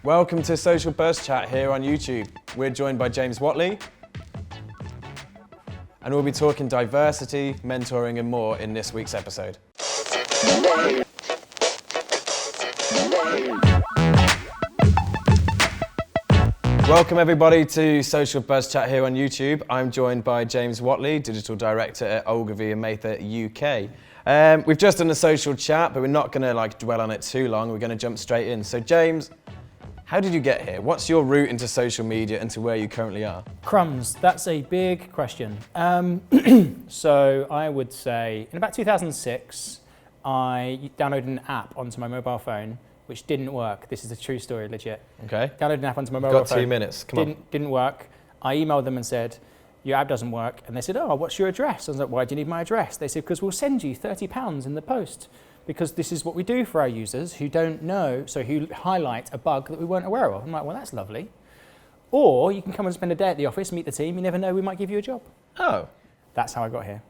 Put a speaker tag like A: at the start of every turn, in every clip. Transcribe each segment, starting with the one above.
A: Welcome to Social Buzz Chat here on YouTube. We're joined by James Whatley, and we'll be talking diversity, mentoring and more in this week's episode. Welcome everybody to Social Buzz Chat here on YouTube. I'm joined by James Whatley, Digital Director at Ogilvy Mather UK. We've just done a social chat, but we're not going to dwell on it too long. We're going to jump straight in. So James, how did you get here? What's your route into social media and to where you currently are?
B: Crumbs, that's a big question. So I would say in about 2006, I downloaded an app onto my mobile phone, which didn't work. This is a true story, legit.
A: Okay.
B: Downloaded an app onto my mobile phone.
A: Got 2 minutes, come on.
B: Didn't work. I emailed them and said, your app doesn't work. And they said, oh, what's your address? I was like, why do you need my address? They said, because we'll send you £30 in the post. Because this is what we do for our users who don't know, so who highlight a bug that we weren't aware of. I'm like, well, that's lovely. Or you can come and spend a day at the office, meet the team, you never know, we might give you a job.
A: Oh.
B: That's how I got here.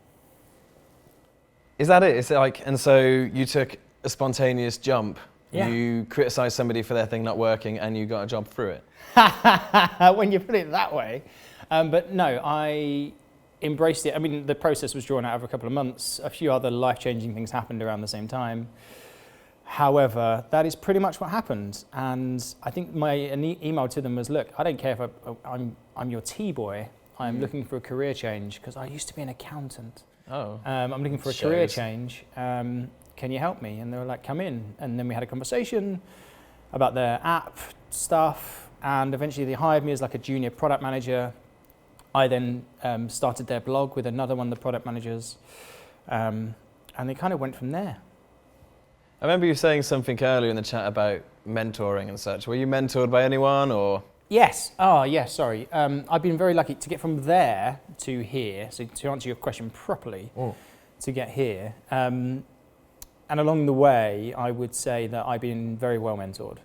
A: Is that it? Is it and so you took a spontaneous jump,
B: Yeah.
A: You criticised somebody for their thing not working and you got a job through it?
B: When you put it that way. But no, I embraced it. I mean, the process was drawn out over a couple of months. A few other life-changing things happened around the same time. However, that is pretty much what happened. And I think my email to them was, look, I don't care if I'm your T-boy. I'm looking for a career change because I used to be an accountant.
A: Oh.
B: I'm looking for a career change. Can you help me? And they were like, come in. And then we had a conversation about their app stuff. And eventually they hired me as like a junior product manager. I then started their blog with another one of the product managers, and they kind of went from there.
A: I remember you saying something earlier in the chat about mentoring and such. Were you mentored by anyone or?
B: Yes. Oh, yes, sorry. I've been very lucky to get from there to here, so to answer your question properly, to get here. And along the way, I would say that I've been very well mentored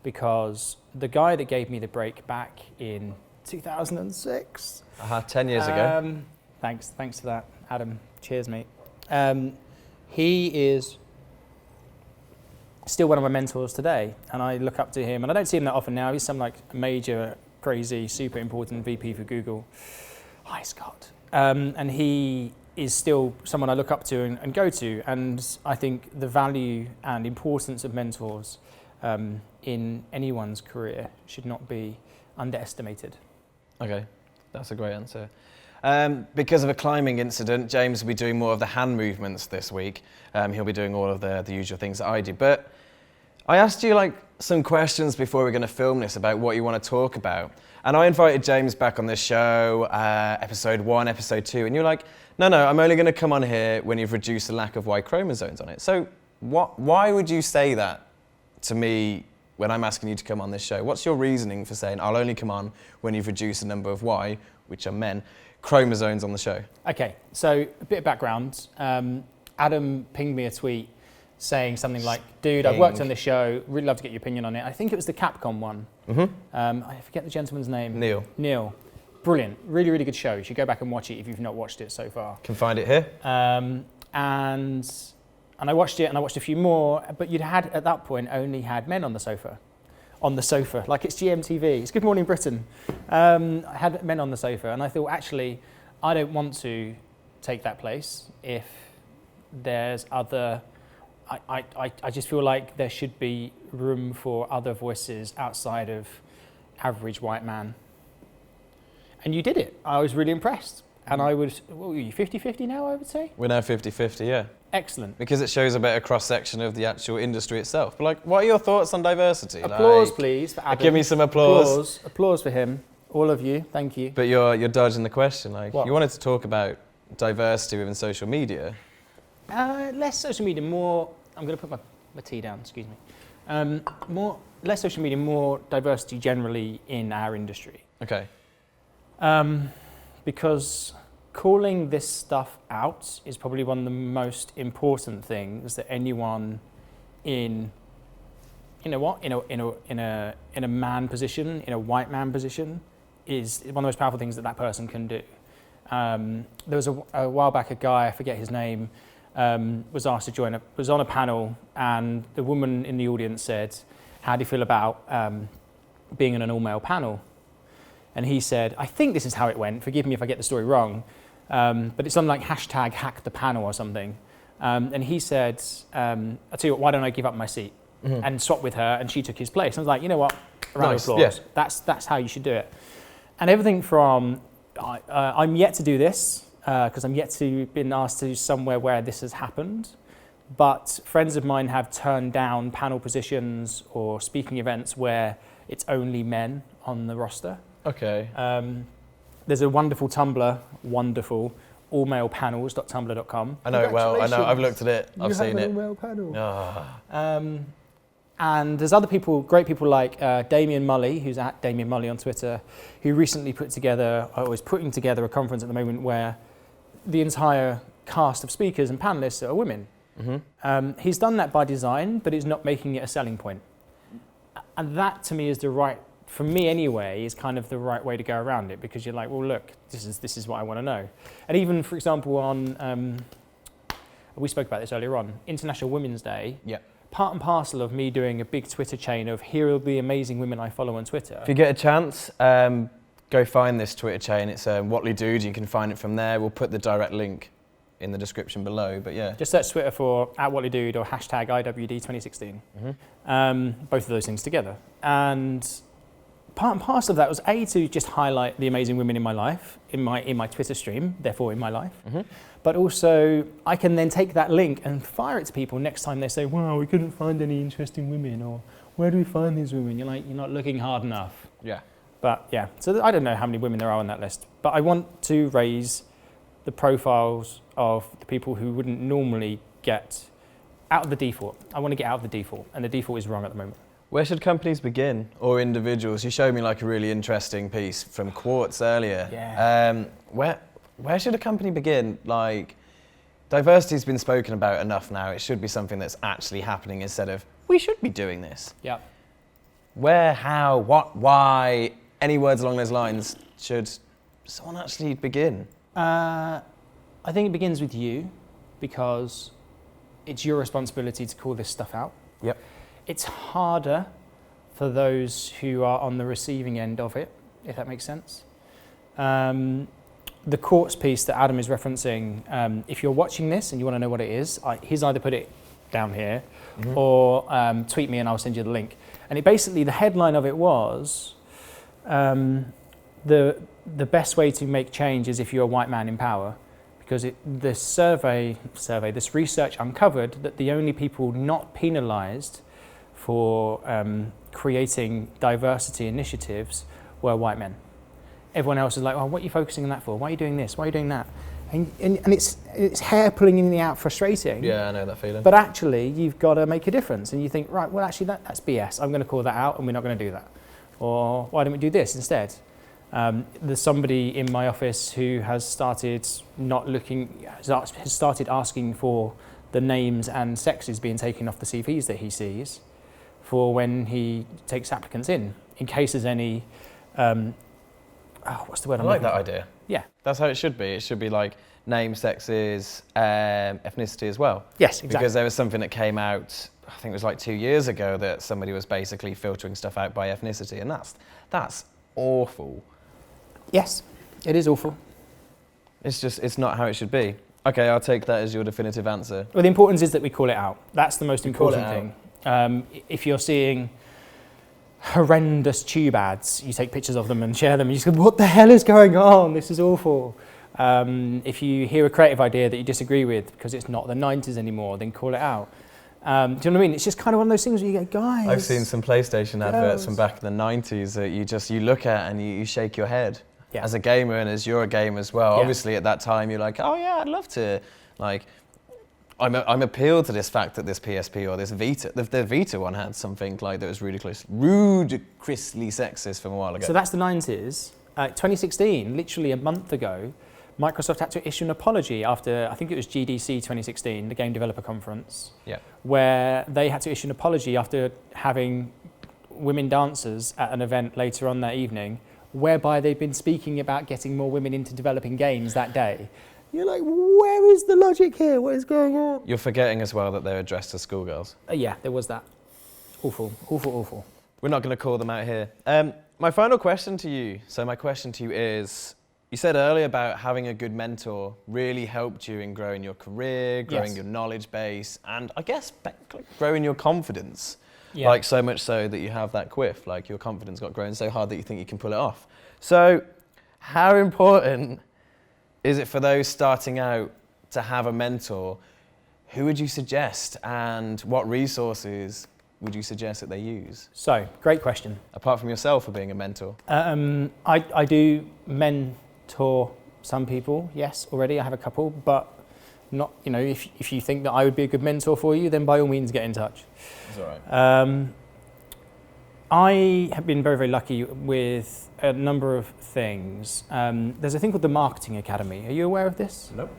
B: because the guy that gave me the break back in 2006.
A: 10 years ago.
B: Thanks for that, Adam. Cheers, mate. He is still one of my mentors today, and I look up to him, and I don't see him that often now. He's some major, crazy, super important VP for Google. Hi, Scott. And he is still someone I look up to and go to, and I think the value and importance of mentors in anyone's career should not be underestimated.
A: Okay, that's a great answer. Because of a climbing incident, James will be doing more of the hand movements this week. He'll be doing all of the usual things that I do. But I asked you some questions before we're going to film this about what you want to talk about. And I invited James back on this show, episode 1, episode 2, and you're like, no, I'm only going to come on here when you've reduced the lack of Y chromosomes on it. So why would you say that to me when I'm asking you to come on this show? What's your reasoning for saying I'll only come on when you've reduced the number of Y, which are men, chromosomes on the show?
B: Okay, so a bit of background. Adam pinged me a tweet saying something like, dude, I've worked on this show, really love to get your opinion on it. I think it was the Capcom one. I forget the gentleman's name. Neil. Brilliant, really, really good show. You should go back and watch it if you've not watched it so far.
A: Can find it here.
B: And I watched it, and I watched a few more, but you'd at that point only had men on the sofa, like it's GMTV, it's Good Morning Britain. I had men on the sofa, and I thought, actually, I don't want to take that place if there's other, I just feel like there should be room for other voices outside of average white man. And you did it. I was really impressed. And I would, what were you, 50-50 now, I would say?
A: We're now 50-50, yeah.
B: Excellent.
A: Because it shows a better cross-section of the actual industry itself. But what are your thoughts on diversity?
B: Applause, please, for Adam.
A: Give me some applause.
B: Applause for him. All of you, thank you.
A: But you're dodging the question.
B: What?
A: You wanted to talk about diversity within social media.
B: Less social media, more, I'm going to put my tea down, excuse me. Less social media, more diversity generally in our industry.
A: Okay.
B: Because calling this stuff out is probably one of the most important things that anyone in a man position, in a white man position, is one of the most powerful things that person can do. There was a while back a guy, I forget his name, was asked to join, was on a panel, and the woman in the audience said, "How do you feel about being on an all-male panel?" And he said, I think this is how it went, forgive me if I get the story wrong, but it's something like hashtag hack the panel or something. And he said, I'll tell you what, why don't I give up my seat and swap with her, and she took his place. I was like, you know what, a round of applause. Yeah. That's how you should do it. And everything from, I'm yet to do this, because I'm yet to been asked to somewhere where this has happened, but friends of mine have turned down panel positions or speaking events where it's only men on the roster.
A: Okay.
B: There's a wonderful Tumblr, allmalepanels.tumblr.com.
A: I know it well. I know. I've looked at it. I've seen it.
B: All-male panel. And there's other people, great people like Damien Mully, who's at Damien Mully on Twitter, who recently is putting together a conference at the moment where the entire cast of speakers and panelists are women. He's done that by design, but he's not making it a selling point. And that, to me, is for me anyway, is kind of the right way to go around it, because you're like, well, look, this is what I want to know. And even, for example, on, we spoke about this earlier on, International Women's Day, part and parcel of me doing a big Twitter chain of here are the amazing women I follow on Twitter.
A: If you get a chance, go find this Twitter chain. It's Whatley Dude. You can find it from there. We'll put the direct link in the description below, but yeah. Just
B: search Twitter for @WhatleyDude or hashtag IWD 2016. Both of those things together. And part and parcel of that was to just highlight the amazing women in my life, in my Twitter stream, therefore in my life. But also I can then take that link and fire it to people next time they say, wow, we couldn't find any interesting women, or where do we find these women? You're like, you're not looking hard enough.
A: Yeah.
B: But yeah, so I don't know how many women there are on that list, but I want to raise the profiles of the people who wouldn't normally get out of the default. I want to get out of the default, and the default is wrong at the moment.
A: Where should companies begin, or individuals? You showed me like a really interesting piece from Quartz earlier.
B: Yeah.
A: Where should a company begin? Like, diversity's been spoken about enough now. It should be something that's actually happening instead of, we should be doing this.
B: Yeah.
A: Where, how, what, why, any words along those lines should someone actually begin?
B: I think it begins with you, because it's your responsibility to call this stuff out.
A: Yep.
B: It's harder for those who are on the receiving end of it, if that makes sense. The Quartz piece that Adam is referencing, if you're watching this and you want to know what it is, he's either put it down here or tweet me and I'll send you the link. And it basically, the headline of it was, the best way to make change is if you're a white man in power, because this research uncovered that the only people not penalised for creating diversity initiatives were white men. Everyone else is like, oh, what are you focusing on that for? Why are you doing this? Why are you doing that? And it's hair pulling in and out, frustrating.
A: Yeah, I know that feeling.
B: But actually, you've got to make a difference. And you think, right, well, actually, that's BS. I'm going to call that out, and we're not going to do that. Or why don't we do this instead? There's somebody in my office who has started asking for the names and sexes being taken off the CVs that he sees for when he takes applicants in case there's any, what's the word?
A: I like that idea.
B: Yeah.
A: That's how it should be. It should be like name, sexes, ethnicity as well.
B: Yes, exactly.
A: Because there was something that came out, I think it was like 2 years ago, that somebody was basically filtering stuff out by ethnicity, and that's awful.
B: Yes, it is awful.
A: It's not how it should be. Okay, I'll take that as your definitive answer.
B: Well, the importance is that we call it out. That's the most important thing. If you're seeing horrendous tube ads, you take pictures of them and share them, and you say, what the hell is going on? This is awful. If you hear a creative idea that you disagree with because it's not the 90s anymore, then call it out. Do you know what I mean? It's just kind of one of those things where you go, guys.
A: I've seen some PlayStation adverts from back in the 90s that you look at and you shake your head. Yeah. As a gamer, and as you're a gamer as well. Yeah. Obviously at that time you're like, oh yeah, I'd love to. Like, I'm appealed to this fact that this PSP or this Vita, the Vita one had something like that was ludicrously sexist from a while ago.
B: So that's the 90s. 2016, literally a month ago, Microsoft had to issue an apology after, I think it was GDC 2016, the Game Developer Conference, where they had to issue an apology after having women dancers at an event later on that evening, whereby they've been speaking about getting more women into developing games that day. You're like, where is the logic here? What is going on?
A: You're forgetting as well that they're addressed as schoolgirls.
B: Yeah, there was that. Awful, awful, awful.
A: We're not going to call them out here. My final question to you. So my question to you is, you said earlier about having a good mentor really helped you in growing your career, growing your knowledge base, and I guess growing your confidence.
B: Yeah.
A: Like so much so that you have that quiff, like your confidence got grown so hard that you think you can pull it off. So how important is it for those starting out to have a mentor? Who would you suggest and what resources would you suggest that they use?
B: So, great question.
A: Apart from yourself for being a mentor.
B: I do mentor some people, yes, already. I have a couple, but not, you know, if you think that I would be a good mentor for you, then by all means get in touch.
A: That's all right.
B: I have been very, very lucky with a number of things. There's a thing called the Marketing Academy. Are you aware of this?
A: Nope.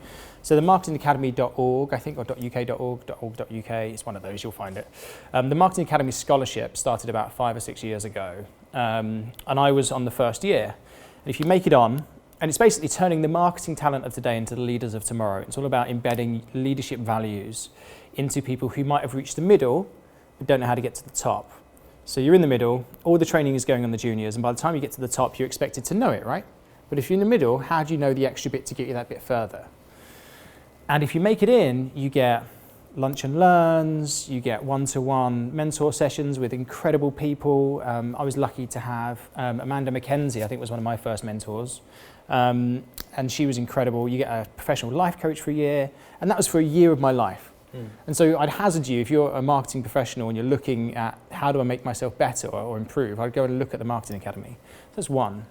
B: So the marketingacademy.org, I think, or .uk.org.uk, it's one of those, you'll find it. The Marketing Academy Scholarship started about 5 or 6 years ago, and I was on the first year. And if you make it on, and it's basically turning the marketing talent of today into the leaders of tomorrow. It's all about embedding leadership values into people who might have reached the middle, but don't know how to get to the top. So you're in the middle, all the training is going on the juniors, and by the time you get to the top, you're expected to know it, right? But if you're in the middle, how do you know the extra bit to get you that bit further? And if you make it in, you get lunch and learns, you get one-to-one mentor sessions with incredible people. I was lucky to have Amanda Mackenzie, I think was one of my first mentors. And she was incredible. You get a professional life coach for a year, and that was for a year of my life. And so I'd hazard you, if you're a marketing professional and you're looking at how do I make myself better or improve, I'd go and look at the Marketing Academy. That's one.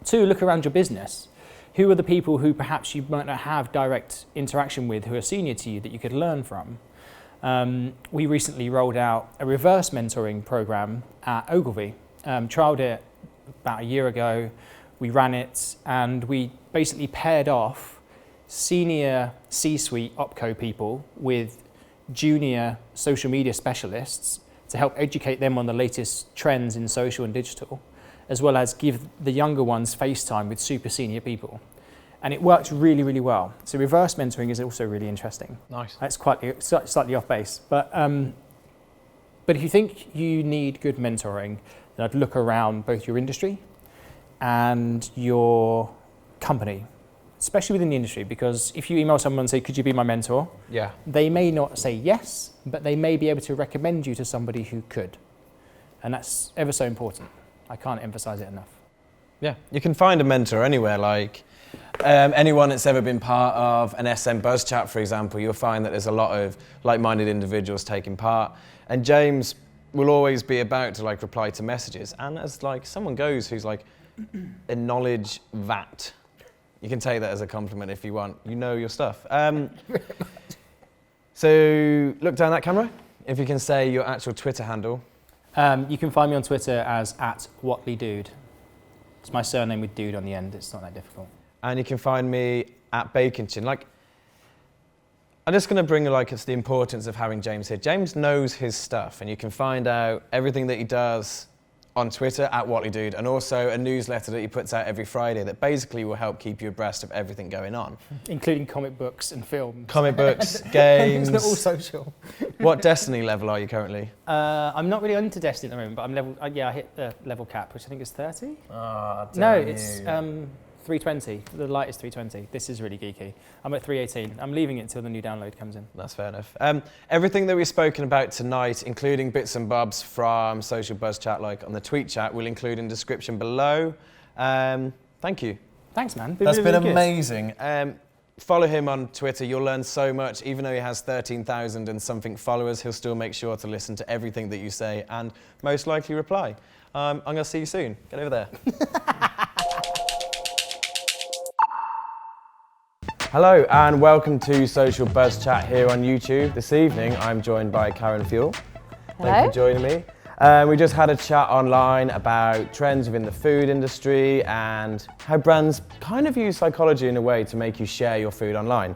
B: Two, look around your business. Who are the people who perhaps you might not have direct interaction with who are senior to you that you could learn from? We recently rolled out a reverse mentoring program at Ogilvy. Trialled it about a year ago. We ran it and we basically paired off senior C-suite OpCo people with junior social media specialists to help educate them on the latest trends in social and digital, as well as give the younger ones FaceTime with super senior people. And it works really, really well. So reverse mentoring is also really interesting.
A: Nice.
B: That's quite slightly off base. But if you think you need good mentoring, then I'd look around both your industry and your company, especially within the industry, because if you email someone and say, could you be my mentor?
A: Yeah.
B: They may not say yes, but they may be able to recommend you to somebody who could. And that's ever so important. I can't emphasize it enough.
A: Yeah, you can find a mentor anywhere, like anyone that's ever been part of an SM Buzz Chat, for example, you'll find that there's a lot of like-minded individuals taking part. And James will always be about to like reply to messages. And as like someone goes who's like a knowledge vat, you can take that as a compliment if you want. You know your stuff. So look down that camera. If you can say your actual Twitter handle.
B: You can find me on Twitter as @WhatleyDude. It's my surname with dude on the end. It's not that difficult.
A: And you can find me at Baconchin. Like, I'm just going to bring like it's the importance of having James here. James knows his stuff, and you can find out everything that he does on Twitter at WhatleyDude, and also a newsletter that he puts out every Friday that basically will help keep you abreast of everything going on.
B: Including comic books and films.
A: Comic books, games.
B: It's not all social.
A: What Destiny level are you currently?
B: I'm not really into Destiny at the moment, but I'm level. I hit the level cap, which I think is 30.
A: Oh,
B: No, it's 320. The light is 320. This is really geeky. I'm at 318. I'm leaving it until the new download comes in.
A: That's fair enough. Everything that we've spoken about tonight, including bits and bobs from Social Buzz Chat, like on the tweet chat, we'll include in description below. Thank you.
B: Thanks, man.
A: That's been
B: really
A: amazing. Follow him on Twitter. You'll learn so much. Even though he has 13,000 and something followers, he'll still make sure to listen to everything that you say and most likely reply. I'm going to see you soon. Get over there. Hello and welcome to Social Buzz Chat here on YouTube. This evening I'm joined by Karen Fuel.
C: Hello.
A: Thank you for joining me. We just had a chat online about trends within the food industry and how brands kind of use psychology in a way to make you share your food online.